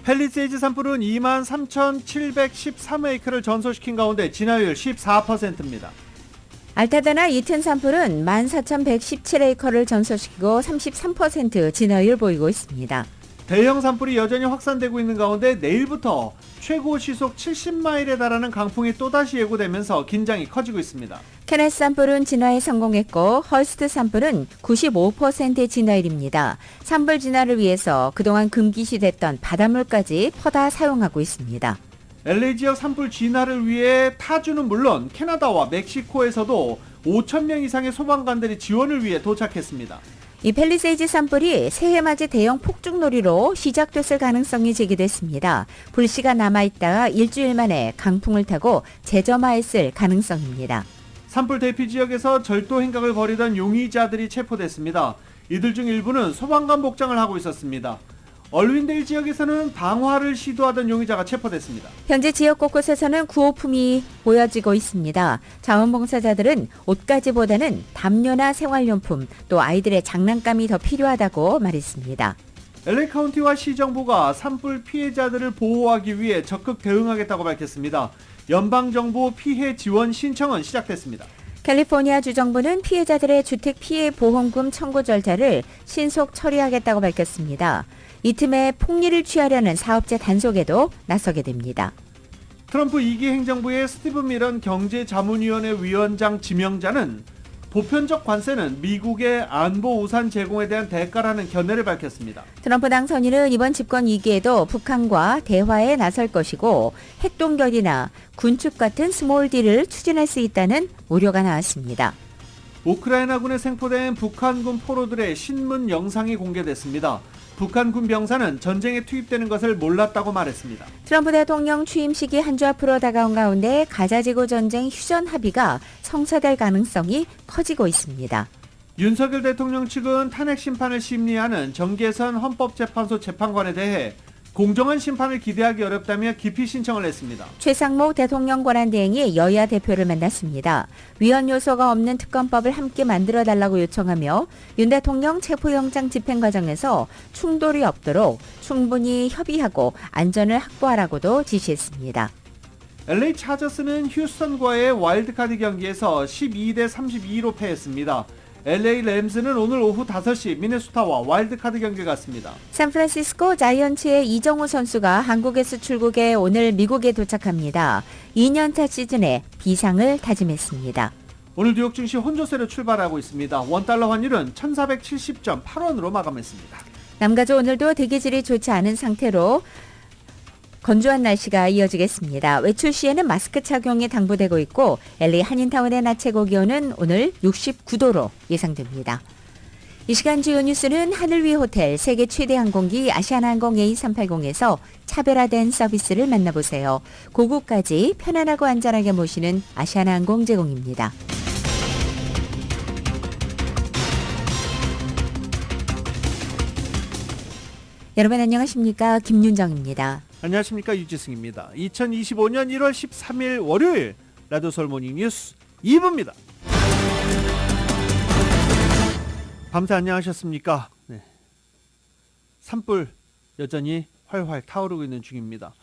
팰리세이드 산불은 23,713에이크를 전소시킨 가운데 진화율 14%입니다. 알타데나 이튼 산불은 14,117에이커를 전소시키고 33% 진화율 보이고 있습니다. 대형 산불이 여전히 확산되고 있는 가운데 내일부터 최고 시속 70마일에 달하는 강풍이 또다시 예고되면서 긴장이 커지고 있습니다. 케네스 산불은 진화에 성공했고 헐스트 산불은 95%의 진화율입니다. 산불 진화를 위해서 그동안 금기시됐던 바닷물까지 퍼다 사용하고 있습니다. LA 지역 산불 진화를 위해 타주는 물론 캐나다와 멕시코에서도 5,000명 이상의 소방관들이 지원을 위해 도착했습니다. 이 팰리세이드 산불이 새해맞이 대형 폭죽놀이로 시작됐을 가능성이 제기됐습니다. 불씨가 남아있다가 일주일 만에 강풍을 타고 재점화했을 가능성입니다. 산불 대피 지역에서 절도 행각을 벌이던 용의자들이 체포됐습니다. 이들 중 일부는 소방관 복장을 하고 있었습니다. 얼윈데일 지역에서는 방화를 시도하던 용의자가 체포됐습니다. 현재 지역 곳곳에서는 구호품이 보여지고 있습니다. 자원봉사자들은 옷가지보다는 담요나 생활용품, 또 아이들의 장난감이 더 필요하다고 말했습니다. LA 카운티와 시정부가 산불 피해자들을 보호하기 위해 적극 대응하겠다고 밝혔습니다. 연방정부 피해 지원 신청은 시작됐습니다. 캘리포니아 주정부는 피해자들의 주택 피해 보험금 청구 절차를 신속 처리하겠다고 밝혔습니다. 이 틈에 폭리를 취하려는 사업자 단속에도 나서게 됩니다. 트럼프 2기 행정부의 스티븐 밀런 경제자문위원회 위원장 지명자는 보편적 관세는 미국의 안보 우산 제공에 대한 대가라는 견해를 밝혔습니다. 트럼프 당선인은 이번 집권 2기에도 북한과 대화에 나설 것이고 핵동결이나 군축 같은 스몰 딜을 추진할 수 있다는 우려가 나왔습니다. 우크라이나군에 생포된 북한군 포로들의 신문 영상이 공개됐습니다. 북한군 병사는 전쟁에 투입되는 것을 몰랐다고 말했습니다. 트럼프 대통령 취임식이 한 주 앞으로 다가온 가운데 가자지구 전쟁 휴전 합의가 성사될 가능성이 커지고 있습니다. 윤석열 대통령 측은 탄핵 심판을 심리하는 정계선 헌법재판소 재판관에 대해 공정한 심판을 기대하기 어렵다며 기피 신청을 했습니다. 최상목 대통령 권한대행이 여야 대표를 만났습니다. 위헌 요소가 없는 특검법을 함께 만들어달라고 요청하며 윤 대통령 체포영장 집행 과정에서 충돌이 없도록 충분히 협의하고 안전을 확보하라고도 지시했습니다. LA 차저스는 휴스턴과의 와일드카드 경기에서 12대 32로 패했습니다. LA 램스는 오늘 오후 5시 미네소타와 와일드카드 경기를 갖습니다. 샌프란시스코 자이언츠의 이정우 선수가 한국에서 출국해 오늘 미국에 도착합니다. 2년차 시즌에 비상을 다짐했습니다. 오늘 뉴욕 증시 혼조세로 출발하고 있습니다. 원달러 환율은 1470.8원으로 마감했습니다. 남가주 오늘도 대기질이 좋지 않은 상태로 건조한 날씨가 이어지겠습니다. 외출 시에는 마스크 착용이 당부되고 있고 LA 한인타운의 낮 최고 기온은 오늘 69도로 예상됩니다. 이 시간 주요 뉴스는 하늘 위 호텔 세계 최대 항공기 아시아나항공 A380에서 차별화된 서비스를 만나보세요. 고국까지 편안하고 안전하게 모시는 아시아나항공 제공입니다. 여러분 안녕하십니까? 김윤정입니다. 안녕하십니까? 유지승입니다. 2025년 1월 13일 월요일 라디오 서울 모닝 뉴스 2부입니다. 밤새 안녕하셨습니까? 네. 산불 여전히 활활 타오르고 있는 중입니다.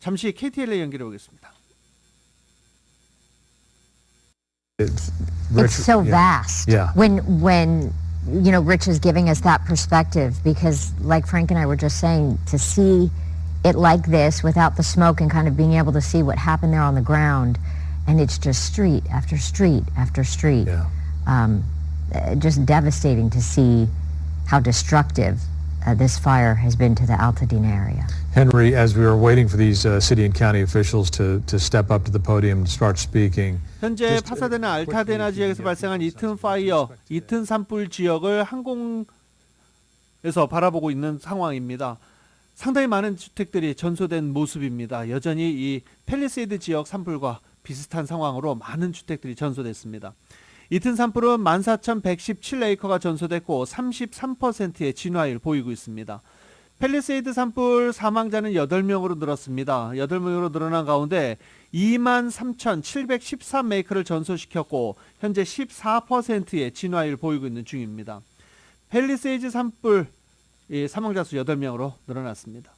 잠시 KTLA 연결해 보겠습니다. It's so vast. When you know, Rich is giving us that perspective, because like Frank and I were just saying, to see it like this without the smoke and kind of being able to see what happened there on the ground, and it's just street after street after street. Just devastating to see how destructive this fire has been to the Altadena area. Henry, as we were waiting for these city and county officials to step up to the podium and start speaking. 현재 파사데나 알타데나 지역에서 발생한 이튼 파이어, 이튼 산불 지역을 항공에서 바라보고 있는 상황입니다. 상당히 많은 주택들이 전소된 모습입니다. 여전히 이 팰리세이드 지역 산불과 비슷한 상황으로 많은 주택들이 전소됐습니다. 이튼 산불은 14,117에이커가 전소됐고 33%의 진화율 보이고 있습니다. 팰리세이드 산불 사망자는 8명으로 늘었습니다. 8명으로 늘어난 가운데 23,713에이커를 전소시켰고 현재 14%의 진화율 보이고 있는 중입니다. 팰리세이드 산불 사망자 수 8명으로 늘어났습니다.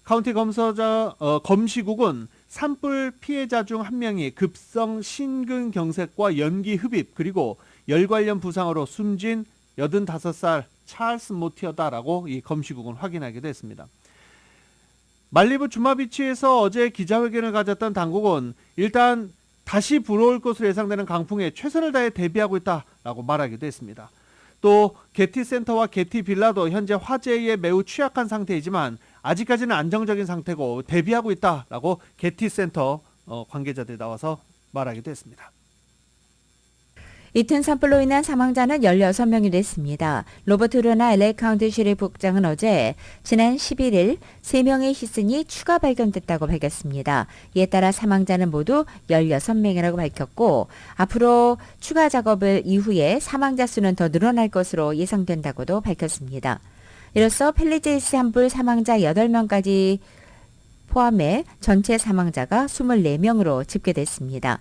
카운티 검시국은 산불 피해자 중 한 명이 급성 심근경색과 연기 흡입 그리고 열 관련 부상으로 숨진 85살 찰스 모티어다라고 이 검시국은 확인하게 됐습니다. 말리부 주마비치에서 어제 기자회견을 가졌던 당국은 일단 다시 불어올 것으로 예상되는 강풍에 최선을 다해 대비하고 있다라고 말하기도 했습니다. 또 게티 센터와 게티 빌라도 현재 화재에 매우 취약한 상태이지만 아직까지는 안정적인 상태고 대비하고 있다라고 게티 센터 관계자들이 나와서 말하기도 했습니다. 이튼 산불로 인한 사망자는 16명이 됐습니다. 로버트 루나 LA 카운티 시리프국장은 어제 지난 11일 3명의 희생이 추가 발견됐다고 밝혔습니다. 이에 따라 사망자는 모두 16명이라고 밝혔고 앞으로 추가 작업을 이후에 사망자 수는 더 늘어날 것으로 예상된다고도 밝혔습니다. 이로써 펠리제이스 산불 사망자 8명까지 포함해 전체 사망자가 24명으로 집계됐습니다.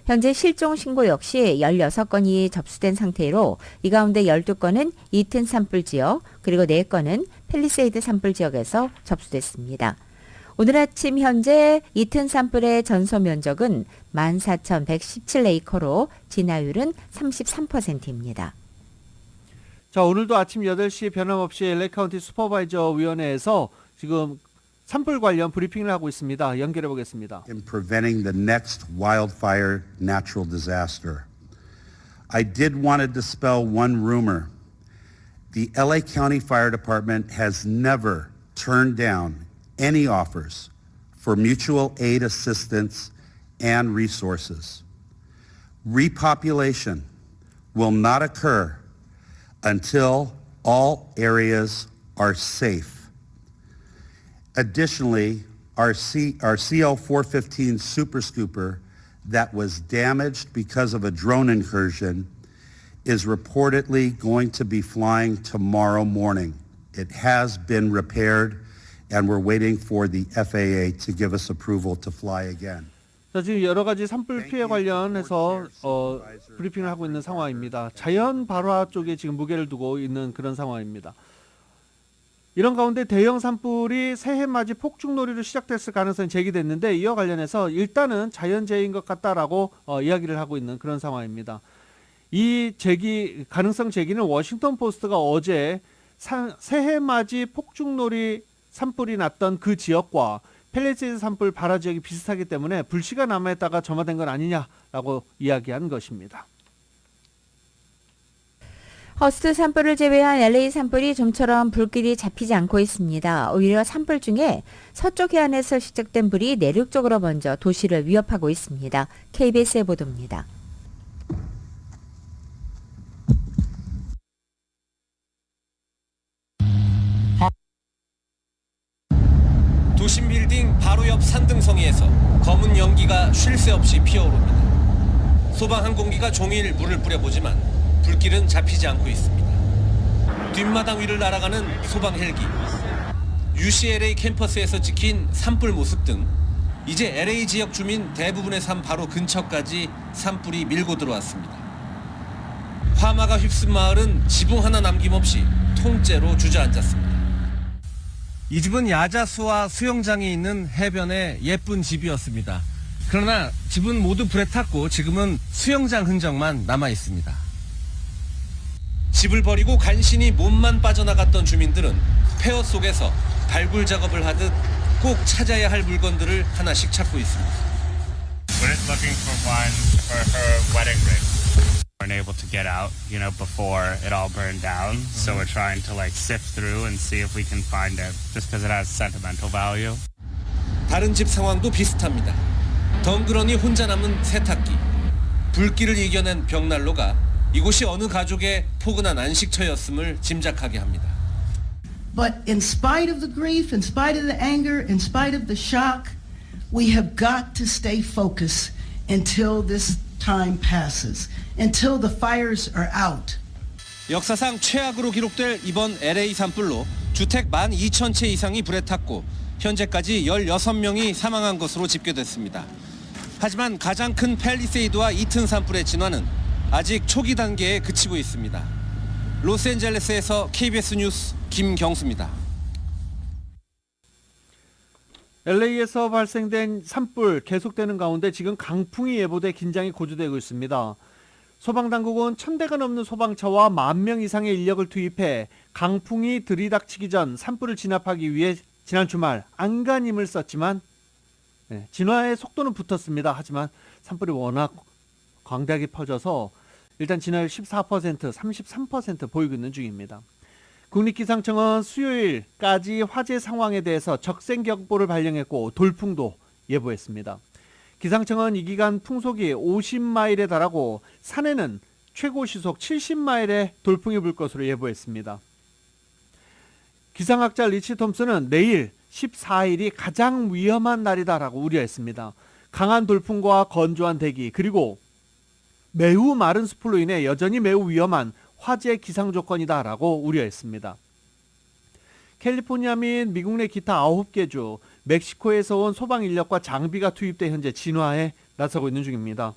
현재 실종 신고 역시 16건이 접수된 상태로 이 가운데 12건은 이튼 산불 지역 그리고 4건은 팰리세이드 산불 지역에서 접수됐습니다. 오늘 아침 현재 이튼 산불의 전소 면적은 14,117에이커로 진화율은 33%입니다. 자, 오늘도 아침 8시 변함없이 LA 카운티 슈퍼바이저 위원회에서 지금 산불 관련 브리핑을 하고 있습니다. 연결해 보겠습니다. In preventing the next wildfire natural disaster. I did want to dispel one rumor. The LA County Fire Department has never turned down any offers for mutual aid assistance and resources. Repopulation will not occur until all areas are safe. Additionally, our CL-415 Super Scooper that was damaged because of a drone incursion is reportedly going to be flying tomorrow morning. It has been repaired and we're waiting for the FAA to give us approval to fly again. 자, 지금 여러 가지 산불 피해 관련해서 브리핑을 하고 있는 상황입니다. 자연 발화 쪽에 지금 무게를 두고 있는 그런 상황입니다. 이런 가운데 대형 산불이 새해맞이 폭죽놀이로 시작됐을 가능성이 제기됐는데 이와 관련해서 일단은 자연재해인 것 같다라고 이야기를 하고 있는 그런 상황입니다. 이 가능성 제기는 워싱턴 포스트가 어제 새해맞이 폭죽놀이 산불이 났던 그 지역과 팰리세이드 산불 발화 지역이 비슷하기 때문에 불씨가 남아있다가 점화된 건 아니냐라고 이야기한 것입니다. 허스트 산불을 제외한 LA 산불이 좀처럼 불길이 잡히지 않고 있습니다. 오히려 산불 중에 서쪽 해안에서 시작된 불이 내륙 쪽으로 번져 도시를 위협하고 있습니다. KBS의 보도입니다. 도심 빌딩 바로 옆 산등성이에서 검은 연기가 쉴 새 없이 피어오릅니다. 소방 항공기가 종일 물을 뿌려보지만 불길은 잡히지 않고 있습니다. 뒷마당 위를 날아가는 소방 헬기, UCLA 캠퍼스에서 찍힌 산불 모습 등 이제 LA 지역 주민 대부분의 삶 바로 근처까지 산불이 밀고 들어왔습니다. 화마가 휩쓴 마을은 지붕 하나 남김없이 통째로 주저앉았습니다. 이 집은 야자수와 수영장이 있는 해변의 예쁜 집이었습니다. 그러나 집은 모두 불에 탔고 지금은 수영장 흔적만 남아 있습니다. 집을 버리고 간신히 몸만 빠져나갔던 주민들은 폐허 속에서 발굴 작업을 하듯 꼭 찾아야 할 물건들을 하나씩 찾고 있습니다. We're looking for one for her wedding ring. Weren't able to get out, before it all burned down. So we're trying to sift through and see if we can find it, just because it has sentimental value. 다른 집 상황도 비슷합니다. 덩그러니 혼자 남은 세탁기. 불길을 이겨낸 벽난로가 이곳이 어느 가족의 포근한 안식처였음을 짐작하게 합니다. But in spite of the grief, in spite of the anger, in spite of the shock, we have got to stay focused until this time passes, until the fires are out. 역사상 최악으로 기록될 이번 LA 산불로 주택 12,000채 이상이 불에 탔고 현재까지 16명이 사망한 것으로 집계됐습니다. 하지만 가장 큰 팰리세이드와 이튼 산불의 진화는 아직 초기 단계에 그치고 있습니다. 로스앤젤레스에서 KBS 뉴스 김경수입니다. LA에서 발생된 산불 계속되는 가운데 지금 강풍이 예보돼 긴장이 고조되고 있습니다. 소방당국은 1,000대가 넘는 소방차와 10,000명 이상의 인력을 투입해 강풍이 들이닥치기 전 산불을 진압하기 위해 지난 주말 안간힘을 썼지만 진화의 속도는 붙었습니다. 하지만 산불이 워낙 광대하게 퍼져서 일단 진화율 14%, 33% 보이고 있는 중입니다. 국립기상청은 수요일까지 화재 상황에 대해서 적생경보를 발령했고 돌풍도 예보했습니다. 기상청은 이 기간 풍속이 50마일에 달하고 산에는 최고 시속 70마일의 돌풍이 불 것으로 예보했습니다. 기상학자 리치 톰슨은 내일 14일이 가장 위험한 날이다라고 우려했습니다. 강한 돌풍과 건조한 대기 그리고 매우 마른 숲으로 인해 여전히 매우 위험한 화재 기상 조건이다라고 우려했습니다. 캘리포니아 및 미국 내 기타 9개 주, 멕시코에서 온 소방 인력과 장비가 투입돼 현재 진화에 나서고 있는 중입니다.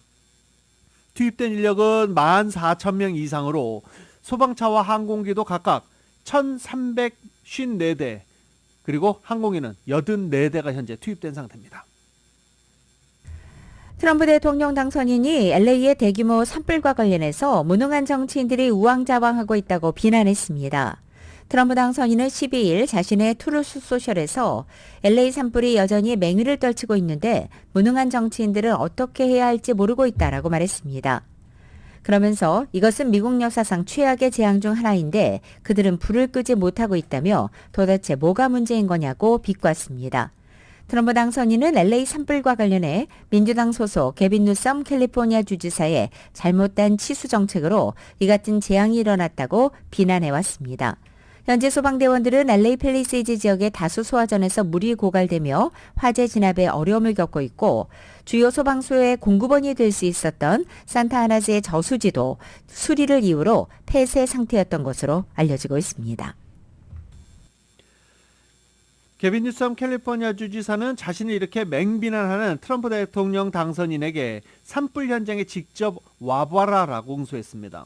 투입된 인력은 14,000명 이상으로 소방차와 항공기도 각각 1,354대 그리고 항공기는 84대가 현재 투입된 상태입니다. 트럼프 대통령 당선인이 LA의 대규모 산불과 관련해서 무능한 정치인들이 우왕좌왕하고 있다고 비난했습니다. 트럼프 당선인은 12일 자신의 트루스 소셜에서 LA 산불이 여전히 맹위를 떨치고 있는데 무능한 정치인들은 어떻게 해야 할지 모르고 있다라고 말했습니다. 그러면서 이것은 미국 역사상 최악의 재앙 중 하나인데 그들은 불을 끄지 못하고 있다며 도대체 뭐가 문제인 거냐고 비꼬았습니다. 트럼프 당선인은 LA 산불과 관련해 민주당 소속 게빈 뉴섬 캘리포니아 주지사의 잘못된 치수 정책으로 이 같은 재앙이 일어났다고 비난해왔습니다. 현재 소방대원들은 LA 팰리세이즈 지역의 다수 소화전에서 물이 고갈되며 화재 진압에 어려움을 겪고 있고 주요 소방수의 공급원이 될 수 있었던 산타아나주의 저수지도 수리를 이유로 폐쇄 상태였던 것으로 알려지고 있습니다. 게빈 뉴섬 캘리포니아 주지사는 자신을 이렇게 맹비난하는 트럼프 대통령 당선인에게 산불 현장에 직접 와봐라라고 응수했습니다.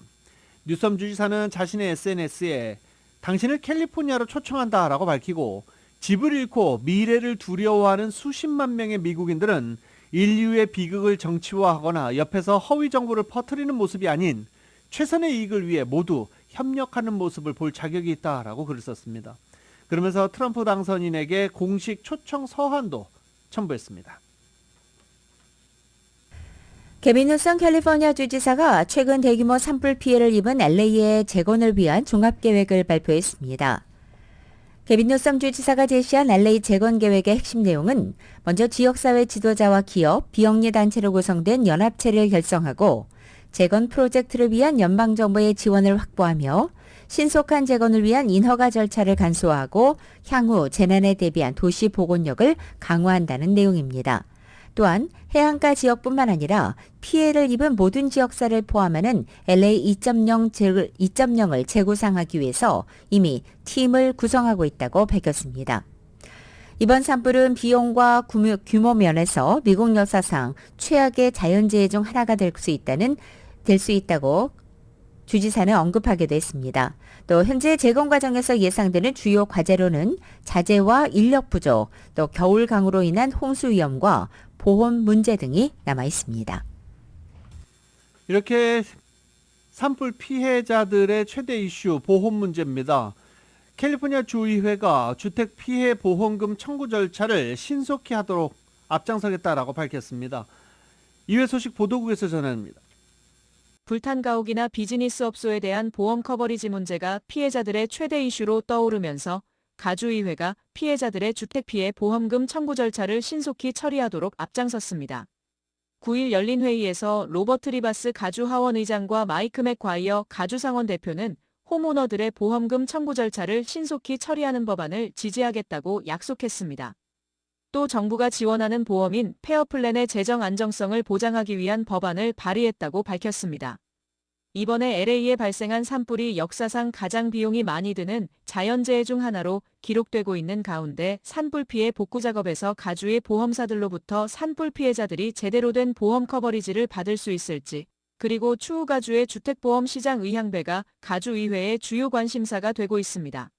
뉴섬 주지사는 자신의 SNS에 당신을 캘리포니아로 초청한다라고 밝히고 집을 잃고 미래를 두려워하는 수십만 명의 미국인들은 인류의 비극을 정치화하거나 옆에서 허위 정보를 퍼뜨리는 모습이 아닌 최선의 이익을 위해 모두 협력하는 모습을 볼 자격이 있다라고 글을 썼습니다. 그러면서 트럼프 당선인에게 공식 초청 서한도 첨부했습니다. 게빈 뉴섬 캘리포니아 주지사가 최근 대규모 산불 피해를 입은 LA의 재건을 위한 종합계획을 발표했습니다. 게빈 뉴섬 주지사가 제시한 LA 재건 계획의 핵심 내용은 먼저 지역사회 지도자와 기업, 비영리 단체로 구성된 연합체를 결성하고 재건 프로젝트를 위한 연방정부의 지원을 확보하며 신속한 재건을 위한 인허가 절차를 간소화하고 향후 재난에 대비한 도시 복원력을 강화한다는 내용입니다. 또한 해안가 지역뿐만 아니라 피해를 입은 모든 지역사를 포함하는 LA 2.0을 재구상하기 위해서 이미 팀을 구성하고 있다고 밝혔습니다. 이번 산불은 비용과 규모 면에서 미국 역사상 최악의 자연재해 중 하나가 될 수 있다고 주지사는 언급하기도 했습니다. 또 현재 재건 과정에서 예상되는 주요 과제로는 자재와 인력 부족, 또 겨울강우로 인한 홍수 위험과 보험 문제 등이 남아 있습니다. 이렇게 산불 피해자들의 최대 이슈 보험 문제입니다. 캘리포니아 주의회가 주택 피해 보험금 청구 절차를 신속히 하도록 앞장서겠다라고 밝혔습니다. 이회 소식 보도국에서 전합니다. 불탄 가옥이나 비즈니스 업소에 대한 보험 커버리지 문제가 피해자들의 최대 이슈로 떠오르면서 가주의회가 피해자들의 주택 피해 보험금 청구 절차를 신속히 처리하도록 앞장섰습니다. 9일 열린 회의에서 로버트 리바스 가주 하원 의장과 마이크 맥과이어 가주 상원 대표는 홈오너들의 보험금 청구 절차를 신속히 처리하는 법안을 지지하겠다고 약속했습니다. 또 정부가 지원하는 보험인 페어플랜의 재정 안정성을 보장하기 위한 법안을 발의했다고 밝혔습니다. 이번에 LA에 발생한 산불이 역사상 가장 비용이 많이 드는 자연재해 중 하나로 기록되고 있는 가운데 산불 피해 복구 작업에서 가주의 보험사들로부터 산불 피해자들이 제대로 된 보험 커버리지를 받을 수 있을지, 그리고 추후 가주의 주택보험 시장 의향배가 가주의회의 주요 관심사가 되고 있습니다.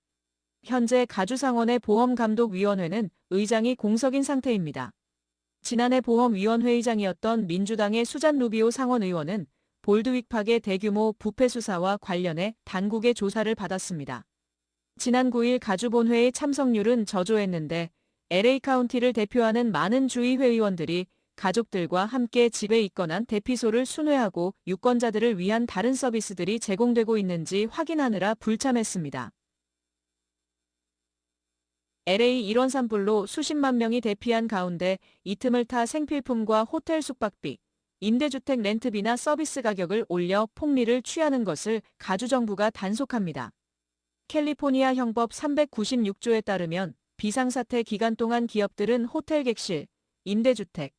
현재 가주상원의 보험감독위원회는 의장이 공석인 상태입니다. 지난해 보험위원회의장이었던 민주당의 수잔 루비오 상원의원은 볼드윅 팍의 대규모 부패 수사와 관련해 당국의 조사를 받았습니다. 지난 9일 가주본회의 참석률은 저조했는데 LA 카운티를 대표하는 많은 주의회의원들이 가족들과 함께 집에 입건한 대피소를 순회하고 유권자들을 위한 다른 서비스들이 제공되고 있는지 확인하느라 불참했습니다. LA 일원 산불로 수십만 명이 대피한 가운데 이 틈을 타 생필품과 호텔 숙박비, 임대주택 렌트비나 서비스 가격을 올려 폭리를 취하는 것을 가주정부가 단속합니다. 캘리포니아 형법 396조에 따르면 비상사태 기간 동안 기업들은 호텔 객실, 임대주택,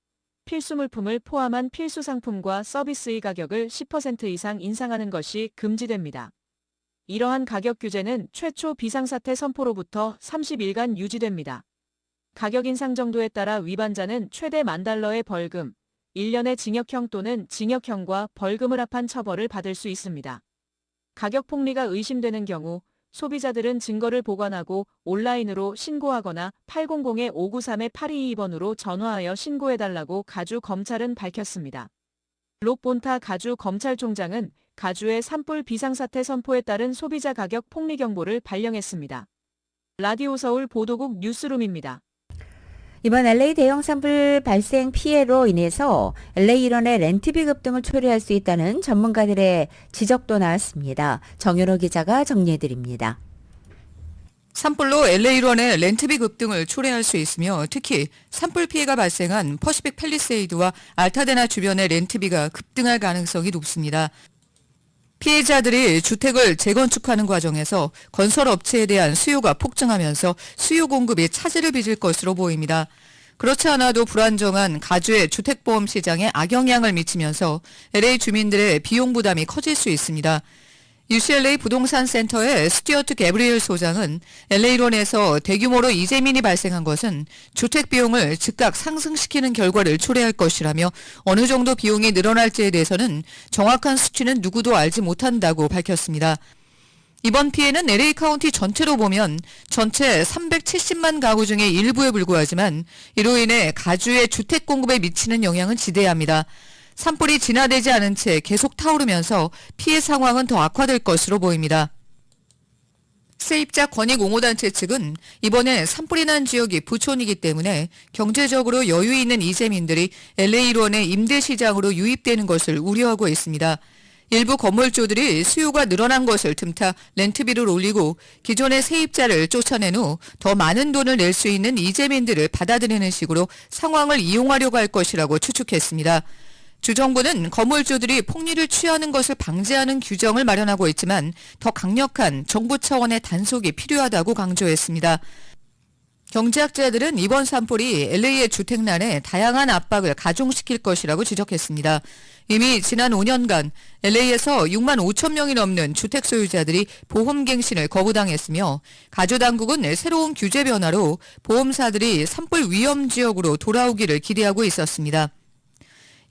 필수물품을 포함한 필수상품과 서비스의 가격을 10% 이상 인상하는 것이 금지됩니다. 이러한 가격 규제는 최초 비상사태 선포로부터 30일간 유지됩니다. 가격 인상 정도에 따라 위반자는 최대 $10,000의 벌금, 1년의 징역형 또는 징역형과 벌금을 합한 처벌을 받을 수 있습니다. 가격 폭리가 의심되는 경우 소비자들은 증거를 보관하고 온라인으로 신고하거나 800-593-8222번으로 전화하여 신고해달라고 가주 검찰은 밝혔습니다. 록 본타 가주 검찰총장은 가주의 산불 비상사태 선포에 따른 소비자 가격 폭리 경보를 발령했습니다. 라디오 서울 보도국 뉴스룸입니다. 이번 LA 대형 산불 발생 피해로 인해서 LA 일원의 렌트비 급등을 초래할 수 있다는 전문가들의 지적도 나왔습니다. 정연호 기자가 정리해드립니다. 산불로 LA 일원의 렌트비 급등을 초래할 수 있으며 특히 산불 피해가 발생한 퍼시픽 팰리세이드와 알타데나 주변의 렌트비가 급등할 가능성이 높습니다. 피해자들이 주택을 재건축하는 과정에서 건설업체에 대한 수요가 폭증하면서 수요 공급이 차질을 빚을 것으로 보입니다. 그렇지 않아도 불안정한 가주의 주택보험 시장에 악영향을 미치면서 LA 주민들의 비용 부담이 커질 수 있습니다. UCLA 부동산 센터의 스튜어트 게브리엘 소장은 LA론에서 대규모로 이재민이 발생한 것은 주택 비용을 즉각 상승시키는 결과를 초래할 것이라며 어느 정도 비용이 늘어날지에 대해서는 정확한 수치는 누구도 알지 못한다고 밝혔습니다. 이번 피해는 LA 카운티 전체로 보면 전체 370만 가구 중의 일부에 불과하지만 이로 인해 가주의 주택 공급에 미치는 영향은 지대합니다. 산불이 진화되지 않은 채 계속 타오르면서 피해 상황은 더 악화될 것으로 보입니다. 세입자 권익옹호단체 측은 이번에 산불이 난 지역이 부촌이기 때문에 경제적으로 여유 있는 이재민들이 LA1원의 임대시장으로 유입되는 것을 우려하고 있습니다. 일부 건물주들이 수요가 늘어난 것을 틈타 렌트비를 올리고 기존의 세입자를 쫓아낸 후 더 많은 돈을 낼 수 있는 이재민들을 받아들이는 식으로 상황을 이용하려고 할 것이라고 추측했습니다. 주정부는 건물주들이 폭리를 취하는 것을 방지하는 규정을 마련하고 있지만 더 강력한 정부 차원의 단속이 필요하다고 강조했습니다. 경제학자들은 이번 산불이 LA의 주택난에 다양한 압박을 가중시킬 것이라고 지적했습니다. 이미 지난 5년간 LA에서 6만 5천 명이 넘는 주택 소유자들이 보험갱신을 거부당했으며 가주당국은 새로운 규제 변화로 보험사들이 산불 위험 지역으로 돌아오기를 기대하고 있었습니다.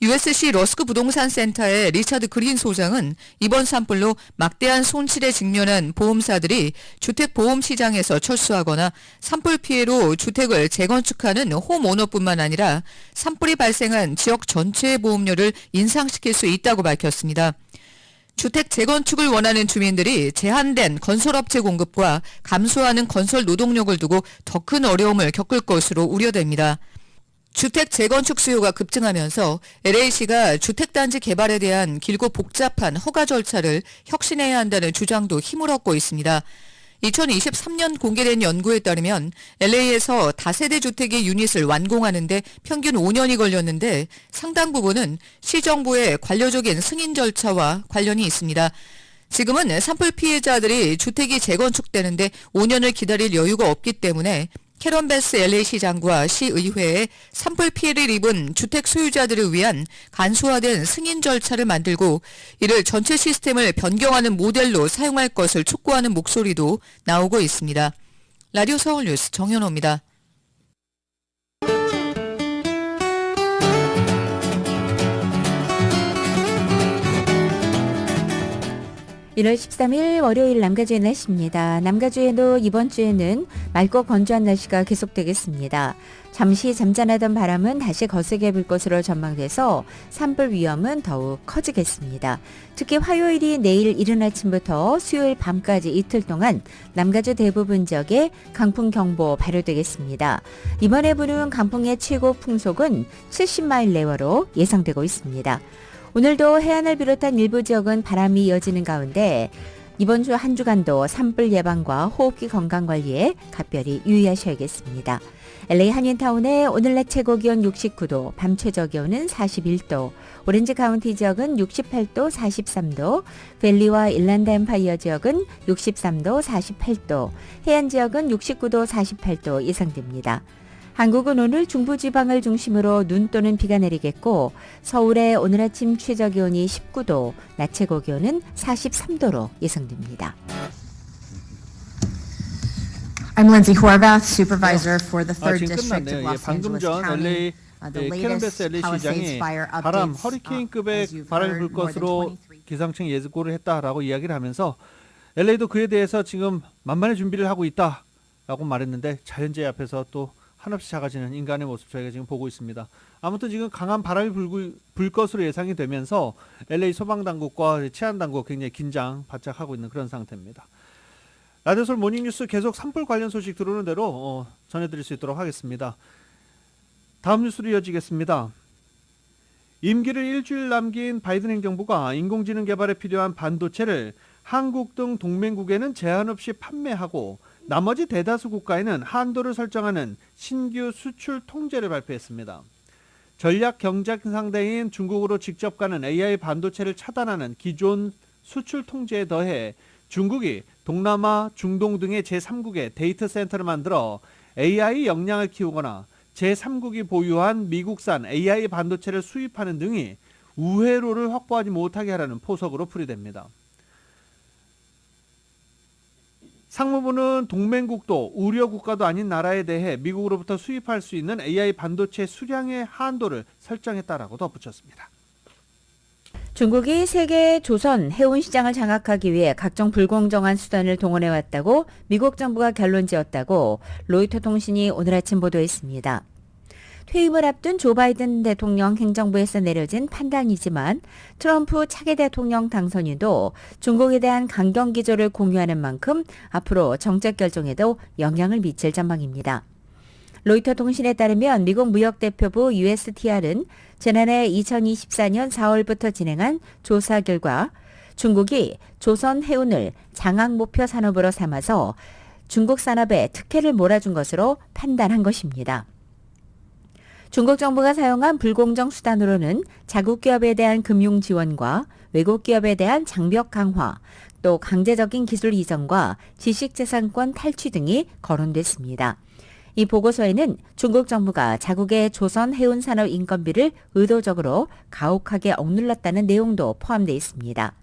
USC 러스크 부동산 센터의 리차드 그린 소장은 이번 산불로 막대한 손실에 직면한 보험사들이 주택보험 시장에서 철수하거나 산불 피해로 주택을 재건축하는 홈오너뿐만 아니라 산불이 발생한 지역 전체의 보험료를 인상시킬 수 있다고 밝혔습니다. 주택 재건축을 원하는 주민들이 제한된 건설업체 공급과 감소하는 건설 노동력을 두고 더 큰 어려움을 겪을 것으로 우려됩니다. 주택 재건축 수요가 급증하면서 LA시가 주택단지 개발에 대한 길고 복잡한 허가 절차를 혁신해야 한다는 주장도 힘을 얻고 있습니다. 2023년 공개된 연구에 따르면 LA에서 다세대 주택의 유닛을 완공하는데 평균 5년이 걸렸는데 상당 부분은 시정부의 관료적인 승인 절차와 관련이 있습니다. 지금은 산불 피해자들이 주택이 재건축되는데 5년을 기다릴 여유가 없기 때문에 캐런 베스 LA 시장과 시의회에 산불 피해를 입은 주택 소유자들을 위한 간소화된 승인 절차를 만들고 이를 전체 시스템을 변경하는 모델로 사용할 것을 촉구하는 목소리도 나오고 있습니다. 라디오 서울 뉴스 정현호입니다. 1월 13일 월요일 남가주의 날씨입니다. 남가주에도 이번 주에는 맑고 건조한 날씨가 계속되겠습니다. 잠시 잠잠하던 바람은 다시 거세게 불 것으로 전망돼서 산불 위험은 더욱 커지겠습니다. 특히 화요일이 내일 이른 아침부터 수요일 밤까지 이틀 동안 남가주 대부분 지역에 강풍경보 발효되겠습니다. 이번에 부는 강풍의 최고 풍속은 70마일 내외로 예상되고 있습니다. 오늘도 해안을 비롯한 일부 지역은 바람이 이어지는 가운데 이번 주 한 주간도 산불 예방과 호흡기 건강 관리에 각별히 유의하셔야겠습니다. LA 한인타운의 오늘 낮 최고 기온 69도, 밤 최저 기온은 41도, 오렌지 카운티 지역은 68도, 43도, 밸리와 일랜드 엠파이어 지역은 63도, 48도, 해안 지역은 69도, 48도 예상됩니다. 한국은 오늘 중부지방을 중심으로 눈 또는 비가 내리겠고 서울의 오늘 아침 최저 기온이 19도, 낮 최고 기온은 43도로 예상됩니다. I'm Lindsay Horvath, supervisor for the 아, 3rd 지금 District of 끝났네요. Los 방금 Angeles 전 County. LA 캐런베스 LA 시장이 바람 허리케인급의 바람이 불 것으로 기상청 예고를 했다라고 이야기를 하면서 LA도 그에 대해서 지금 만반의 준비를 하고 있다라고 말했는데 자연재해 앞에서 또 한없이 작아지는 인간의 모습 저희가 지금 보고 있습니다. 아무튼 지금 강한 바람이 불 것으로 예상이 되면서 LA 소방당국과 치안당국 굉장히 긴장 바짝 하고 있는 그런 상태입니다. 라디오솔 모닝뉴스 계속 산불 관련 소식 들어오는 대로 전해드릴 수 있도록 하겠습니다. 다음 뉴스로 이어지겠습니다. 임기를 일주일 남긴 바이든 행정부가 인공지능 개발에 필요한 반도체를 한국 등 동맹국에는 제한 없이 판매하고 나머지 대다수 국가에는 한도를 설정하는 신규 수출 통제를 발표했습니다. 전략 경쟁 상대인 중국으로 직접 가는 AI 반도체를 차단하는 기존 수출 통제에 더해 중국이 동남아, 중동 등의 제3국에 데이터 센터를 만들어 AI 역량을 키우거나 제3국이 보유한 미국산 AI 반도체를 수입하는 등이 우회로를 확보하지 못하게 하라는 포석으로 풀이됩니다. 상무부는 동맹국도 우려국가도 아닌 나라에 대해 미국으로부터 수입할 수 있는 AI 반도체 수량의 한도를 설정했다라고 덧붙였습니다. 중국이 세계 조선 해운 시장을 장악하기 위해 각종 불공정한 수단을 동원해왔다고 미국 정부가 결론지었다고 로이터 통신이 오늘 아침 보도했습니다. 퇴임을 앞둔 조 바이든 대통령 행정부에서 내려진 판단이지만 트럼프 차기 대통령 당선인도 중국에 대한 강경 기조를 공유하는 만큼 앞으로 정책 결정에도 영향을 미칠 전망입니다. 로이터 통신에 따르면 미국 무역대표부 USTR은 지난해 2024년 4월부터 진행한 조사 결과 중국이 조선 해운을 장악 목표 산업으로 삼아서 중국 산업에 특혜를 몰아준 것으로 판단한 것입니다. 중국 정부가 사용한 불공정 수단으로는 자국 기업에 대한 금융 지원과 외국 기업에 대한 장벽 강화, 또 강제적인 기술 이전과 지식재산권 탈취 등이 거론됐습니다. 이 보고서에는 중국 정부가 자국의 조선 해운 산업 인건비를 의도적으로 가혹하게 억눌렀다는 내용도 포함되어 있습니다.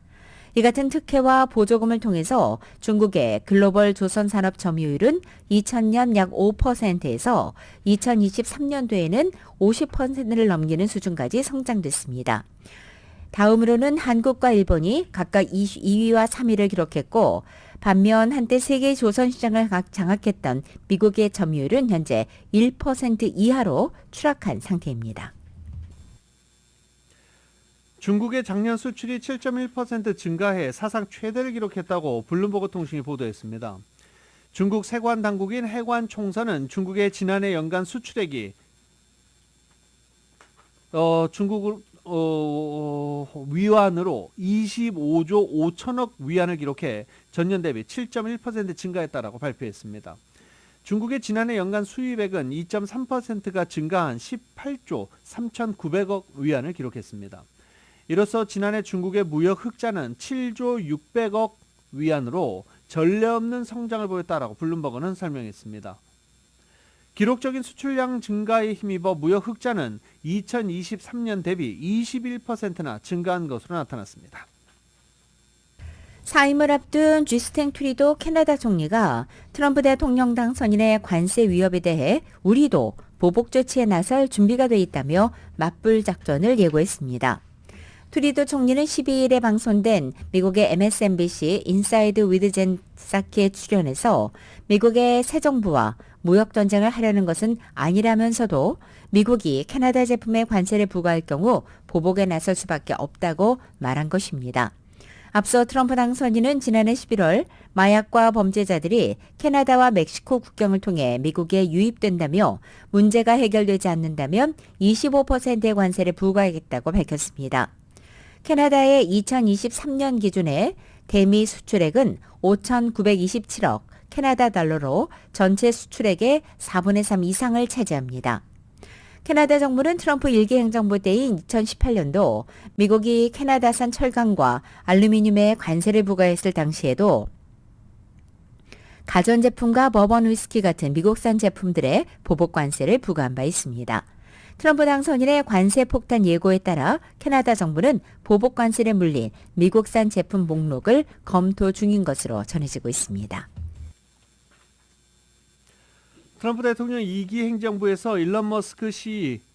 이 같은 특혜와 보조금을 통해서 중국의 글로벌 조선 산업 점유율은 2000년 약 5%에서 2023년도에는 50%를 넘기는 수준까지 성장됐습니다. 다음으로는 한국과 일본이 각각 2위와 3위를 기록했고 반면 한때 세계 조선 시장을 장악했던 미국의 점유율은 현재 1% 이하로 추락한 상태입니다. 중국의 작년 수출이 7.1% 증가해 사상 최대를 기록했다고 블룸버그 통신이 보도했습니다. 중국 세관 당국인 해관총서는 중국의 지난해 연간 수출액이 중국 위안으로 25조 5천억 위안을 기록해 전년 대비 7.1% 증가했다라고 발표했습니다. 중국의 지난해 연간 수입액은 2.3%가 증가한 18조 3,900억 위안을 기록했습니다. 이로써 지난해 중국의 무역 흑자는 7조 600억 위안으로 전례 없는 성장을 보였다라고 블룸버그는 설명했습니다. 기록적인 수출량 증가에 힘입어 무역 흑자는 2023년 대비 21%나 증가한 것으로 나타났습니다. 사임을 앞둔 주스틴 트루도 캐나다 총리가 트럼프 대통령 당선인의 관세 위협에 대해 우리도 보복 조치에 나설 준비가 돼 있다며 맞불 작전을 예고했습니다. 트루도 총리는 12일에 방송된 미국의 MSNBC 인사이드 위드 젠 사키에 출연해서 미국의 새 정부와 무역 전쟁을 하려는 것은 아니라면서도 미국이 캐나다 제품에 관세를 부과할 경우 보복에 나설 수밖에 없다고 말한 것입니다. 앞서 트럼프 당선인은 지난해 11월 마약과 범죄자들이 캐나다와 멕시코 국경을 통해 미국에 유입된다며 문제가 해결되지 않는다면 25%의 관세를 부과하겠다고 밝혔습니다. 캐나다의 2023년 기준의 대미 수출액은 5,927억 캐나다 달러로 전체 수출액의 4분의 3 이상을 차지합니다. 캐나다 정부는 트럼프 1기 행정부 때인 2018년도 미국이 캐나다산 철강과 알루미늄에 관세를 부과했을 당시에도 가전제품과 버번 위스키 같은 미국산 제품들의 보복 관세를 부과한 바 있습니다. 트럼프 당선인의 관세 폭탄 예고에 따라 캐나다 정부는 보복 관세를 물린 미국산 제품 목록을 검토 중인 것으로 전해지고 있습니다. 트럼프 대통령 2기 행정부에서 일론 머스크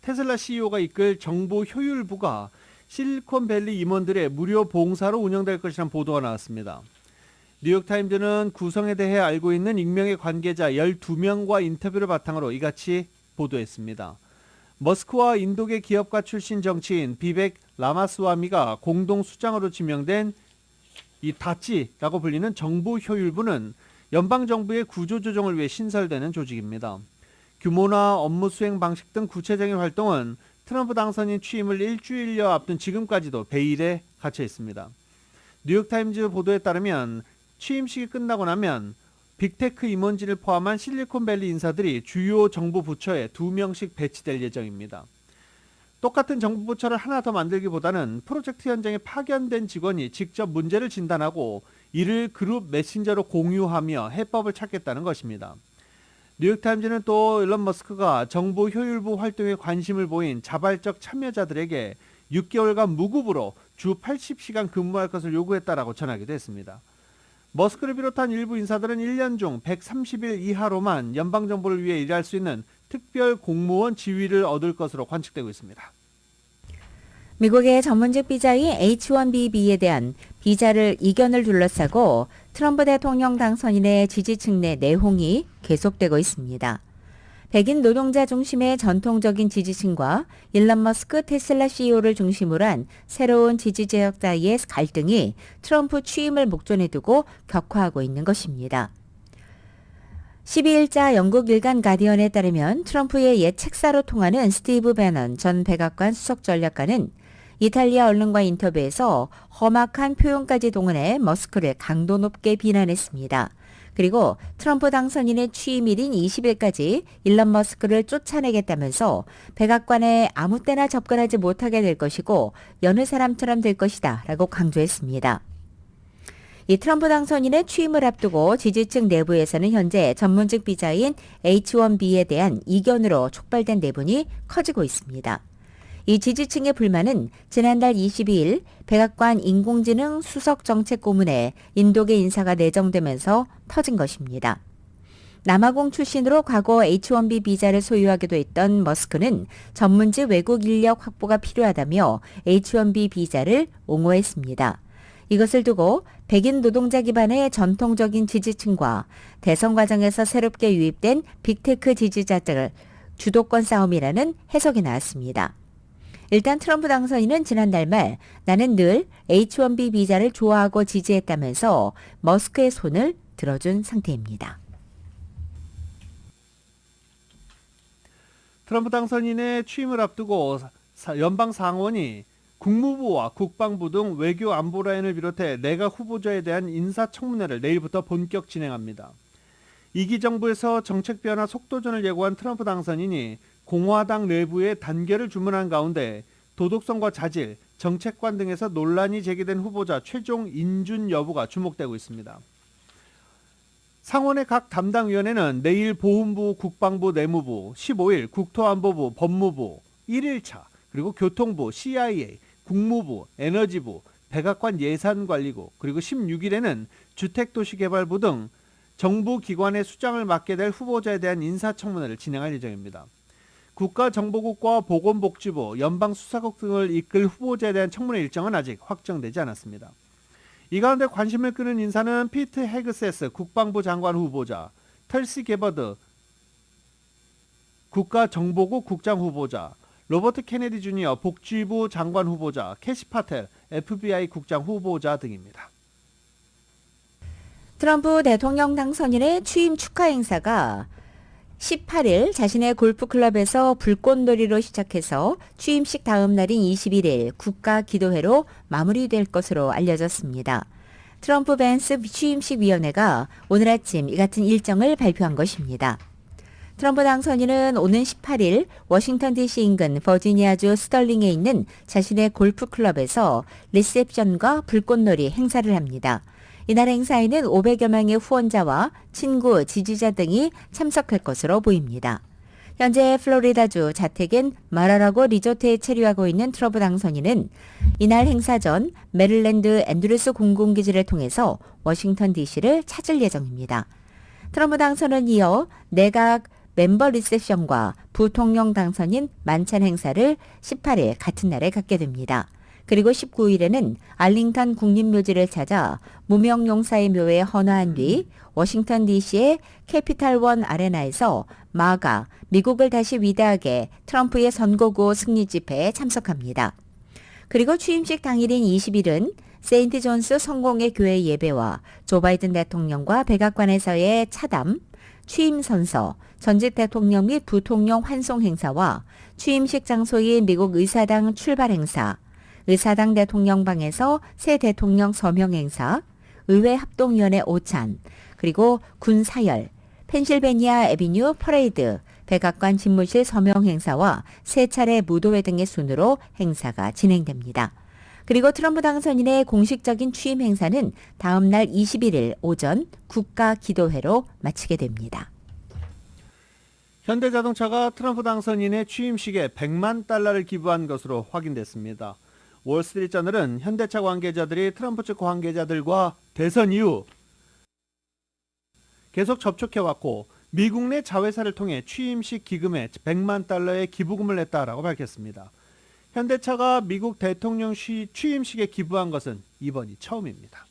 테슬라 CEO가 이끌 정보 효율부가 실리콘밸리 임원들의 무료 봉사로 운영될 것이라는 보도가 나왔습니다. 뉴욕타임즈는 구성에 대해 알고 있는 익명의 관계자 12명과 인터뷰를 바탕으로 이같이 보도했습니다. 머스크와 인도계 기업가 출신 정치인 비벡 라마스와미가 공동 수장으로 지명된 이 다치라고 불리는 정보효율부는 연방정부의 구조조정을 위해 신설되는 조직입니다. 규모나 업무 수행 방식 등 구체적인 활동은 트럼프 당선인 취임을 일주일여 앞둔 지금까지도 베일에 갇혀 있습니다. 뉴욕타임즈 보도에 따르면 취임식이 끝나고 나면 빅테크 임원진을 포함한 실리콘밸리 인사들이 주요 정부 부처에 2명씩 배치될 예정입니다. 똑같은 정부 부처를 하나 더 만들기보다는 프로젝트 현장에 파견된 직원이 직접 문제를 진단하고 이를 그룹 메신저로 공유하며 해법을 찾겠다는 것입니다. 뉴욕타임즈는 또 일론 머스크가 정보 효율부 활동에 관심을 보인 자발적 참여자들에게 6개월간 무급으로 주 80시간 근무할 것을 요구했다라고 전하기도 했습니다. 머스크를 비롯한 일부 인사들은 1년 중 130일 이하로만 연방정부를 위해 일할 수 있는 특별 공무원 지위를 얻을 것으로 관측되고 있습니다. 미국의 전문직 비자인 H-1B 대한 비자를 이견을 둘러싸고 트럼프 대통령 당선인의 지지층 내 내홍이 계속되고 있습니다. 백인 노동자 중심의 전통적인 지지층과 일론 머스크 테슬라 CEO를 중심으로 한 새로운 지지 세력 사이의 갈등이 트럼프 취임을 목전에 두고 격화하고 있는 것입니다. 12일자 영국 일간 가디언에 따르면 트럼프의 옛 책사로 통하는 스티브 배넌 전 백악관 수석 전략가는 이탈리아 언론과 인터뷰에서 험악한 표현까지 동원해 머스크를 강도 높게 비난했습니다. 그리고 트럼프 당선인의 취임일인 20일까지 일론 머스크를 쫓아내겠다면서 백악관에 아무 때나 접근하지 못하게 될 것이고 여느 사람처럼 될 것이다 라고 강조했습니다. 이 트럼프 당선인의 취임을 앞두고 지지층 내부에서는 현재 전문직 비자인 H-1B에 대한 이견으로 촉발된 내분이 커지고 있습니다. 이 지지층의 불만은 지난달 22일 백악관 인공지능 수석 정책 고문에 인도계 인사가 내정되면서 터진 것입니다. 남아공 출신으로 과거 H-1B 비자를 소유하기도 했던 머스크는 전문직 외국 인력 확보가 필요하다며 H-1B 비자를 옹호했습니다. 이것을 두고 백인 노동자 기반의 전통적인 지지층과 대선 과정에서 새롭게 유입된 빅테크 지지자들 주도권 싸움이라는 해석이 나왔습니다. 일단 트럼프 당선인은 지난달 말 나는 늘 H-1B 비자를 좋아하고 지지했다면서 머스크의 손을 들어준 상태입니다. 트럼프 당선인의 취임을 앞두고 연방 상원이 국무부와 국방부 등 외교 안보 라인을 비롯해 내각 후보자에 대한 인사청문회를 내일부터 본격 진행합니다. 2기 정부에서 정책 변화 속도전을 예고한 트럼프 당선인이 공화당 내부의 단결을 주문한 가운데 도덕성과 자질, 정책관 등에서 논란이 제기된 후보자 최종 인준 여부가 주목되고 있습니다. 상원의 각 담당위원회는 내일 보훈부, 국방부, 내무부, 15일 국토안보부, 법무부, 1일차, 그리고 교통부, CIA, 국무부, 에너지부, 백악관 예산관리국, 그리고 16일에는 주택도시개발부 등 정부 기관의 수장을 맡게 될 후보자에 대한 인사청문회를 진행할 예정입니다. 국가정보국과 보건복지부, 연방수사국 등을 이끌 후보자에 대한 청문회 일정은 아직 확정되지 않았습니다. 이 가운데 관심을 끄는 인사는 피트 헤그세스 국방부 장관 후보자, 털시 게버드 국가정보국 국장 후보자, 로버트 케네디 주니어 복지부 장관 후보자, 캐시 파텔 FBI 국장 후보자 등입니다. 트럼프 대통령 당선인의 취임 축하 행사가 18일 자신의 골프클럽에서 불꽃놀이로 시작해서 취임식 다음 날인 21일 국가기도회로 마무리될 것으로 알려졌습니다. 트럼프 벤스 취임식위원회가 오늘 아침 이 같은 일정을 발표한 것입니다. 트럼프 당선인은 오는 18일 워싱턴 DC 인근 버지니아주 스털링에 있는 자신의 골프클럽에서 리셉션과 불꽃놀이 행사를 합니다. 이날 행사에는 500여 명의 후원자와 친구, 지지자 등이 참석할 것으로 보입니다. 현재 플로리다주 자택인 마라라고 리조트에 체류하고 있는 트럼프 당선인은 이날 행사 전 메릴랜드 앤드루스 공군기지를 통해서 워싱턴 DC를 찾을 예정입니다. 트럼프 당선은 이어 내각 멤버 리셉션과 부통령 당선인 만찬 행사를 18일 같은 날에 갖게 됩니다. 그리고 19일에는 알링턴 국립묘지를 찾아 무명용사의 묘에 헌화한 뒤 워싱턴 DC의 캐피탈원 아레나에서 마가 미국을 다시 위대하게 트럼프의 선거구 승리 집회에 참석합니다. 그리고 취임식 당일인 20일은 세인트 존스 성공회 교회 예배와 조 바이든 대통령과 백악관에서의 차담, 취임 선서, 전직 대통령 및 부통령 환송 행사와 취임식 장소인 미국 의사당 출발 행사, 의사당 대통령방에서 새 대통령 서명 행사, 의회 합동위원회 오찬, 그리고 군 사열, 펜실베니아 애비뉴 퍼레이드, 백악관 집무실 서명 행사와 세 차례 무도회 등의 순으로 행사가 진행됩니다. 그리고 트럼프 당선인의 공식적인 취임 행사는 다음 날 21일 오전 국가기도회로 마치게 됩니다. 현대자동차가 트럼프 당선인의 취임식에 100만 달러를 기부한 것으로 확인됐습니다. 월스트리트저널은 현대차 관계자들이 트럼프 측 관계자들과 대선 이후 계속 접촉해왔고 미국 내 자회사를 통해 취임식 기금에 100만 달러의 기부금을 냈다라고 밝혔습니다. 현대차가 미국 대통령 취임식에 기부한 것은 이번이 처음입니다.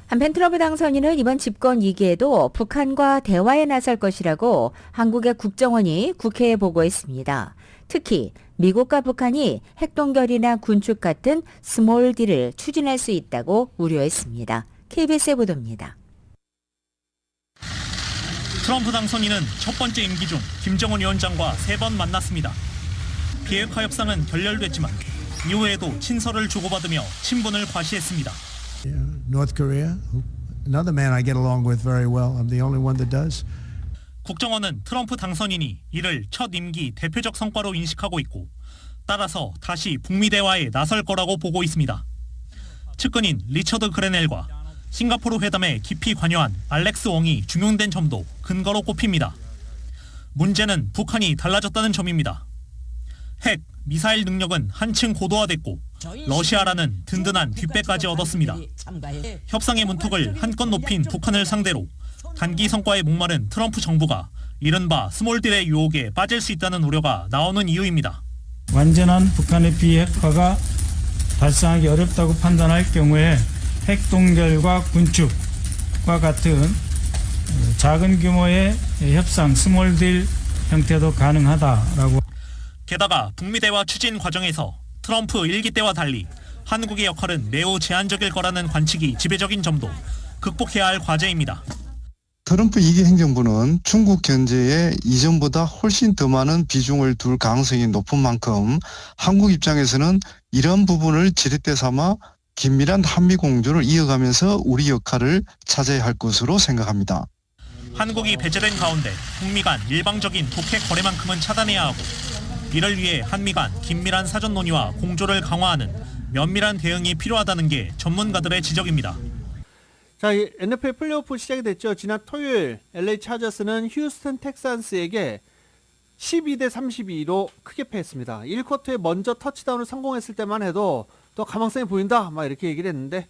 한편 트럼프 당선인은 이번 집권 2기에도 북한과 대화에 나설 것이라고 한국의 국정원이 국회에 보고했습니다. 특히 미국과 북한이 핵동결이나 군축 같은 스몰 딜을 추진할 수 있다고 우려했습니다. KBS의 보도입니다. 트럼프 당선인은 첫 번째 임기 중 김정은 위원장과 3번 만났습니다. 비핵화 협상은 결렬됐지만 이후에도 친서를 주고받으며 친분을 과시했습니다. North Korea, another man I get along with very well. I'm the only one that does. 국정원은 트럼프 당선인이 이를 첫 임기 대표적 성과로 인식하고 있고 따라서 다시 북미 대화에 나설 거라고 보고 있습니다. 측근인 리처드 그레넬과 싱가포르 회담에 깊이 관여한 알렉스 웡이 중용된 점도 근거로 꼽힙니다. 문제는 북한이 달라졌다는 점입니다. 핵, 미사일 능력은 한층 고도화됐고 러시아라는 든든한 뒷배까지 얻었습니다. 협상의 문턱을 한껏 높인 북한을 상대로 단기 성과에 목마른 트럼프 정부가 이른바 스몰딜의 유혹에 빠질 수 있다는 우려가 나오는 이유입니다. 완전한 북한의 비핵화가 발생하기 어렵다고 판단할 경우에 핵동결과 군축과 같은 작은 규모의 협상 스몰딜 형태도 가능하다라고. 게다가 북미 대화 추진 과정에서 트럼프 1기 때와 달리 한국의 역할은 매우 제한적일 거라는 관측이 지배적인 점도 극복해야 할 과제입니다. 트럼프 2기 행정부는 중국 견제에 이전보다 훨씬 더 많은 비중을 둘 가능성이 높은 만큼 한국 입장에서는 이런 부분을 지렛대 삼아 긴밀한 한미 공조를 이어가면서 우리 역할을 찾아야 할 것으로 생각합니다. 한국이 배제된 가운데 북미 간 일방적인 독핵 거래만큼은 차단해야 하고 이를 위해 한미 간 긴밀한 사전 논의와 공조를 강화하는 면밀한 대응이 필요하다는 게 전문가들의 지적입니다. 자, NFL 플레이오프 시작이 됐죠. 지난 토요일 LA 차저스는 휴스턴 텍산스에게 12대 32로 크게 패했습니다. 1쿼터에 먼저 터치다운을 성공했을 때만 해도 또 가망성이 보인다 막 이렇게 얘기를 했는데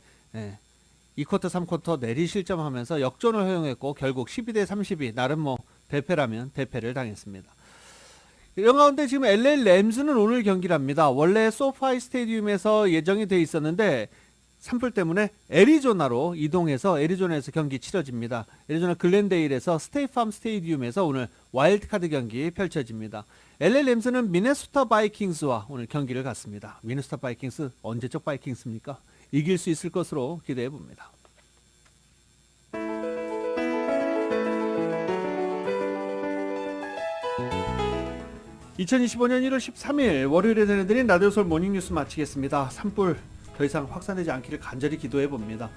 2쿼터 3쿼터 내리 실점하면서 역전을 허용했고 결국 12대 32 나름 뭐 대패라면 대패를 당했습니다. 이런 가운데 지금 LA 램스는 오늘 경기를 합니다. 원래 소파이 스테디움에서 예정이 돼 있었는데 산불 때문에 애리조나로 이동해서 애리조나에서 경기 치러집니다. 애리조나 글렌데일에서 스테이팜 스테디움에서 오늘 와일드카드 경기 펼쳐집니다. LA 램스는 미네소타 바이킹스와 오늘 경기를 갖습니다. 미네소타 바이킹스 언제적 바이킹스입니까? 이길 수 있을 것으로 기대해 봅니다. (2025년 1월 13일) 월요일에 전해드린 라디오 서울 모닝뉴스 마치겠습니다. 산불 더 이상 확산되지 않기를 간절히 기도해 봅니다.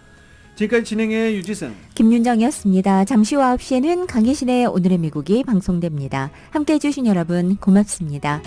지금까지 진행의 유지승, 김윤정이었습니다. 잠시 후 9시에는 강희신의 오늘의 미국이 방송됩니다. 함께해 주신 여러분 고맙습니다.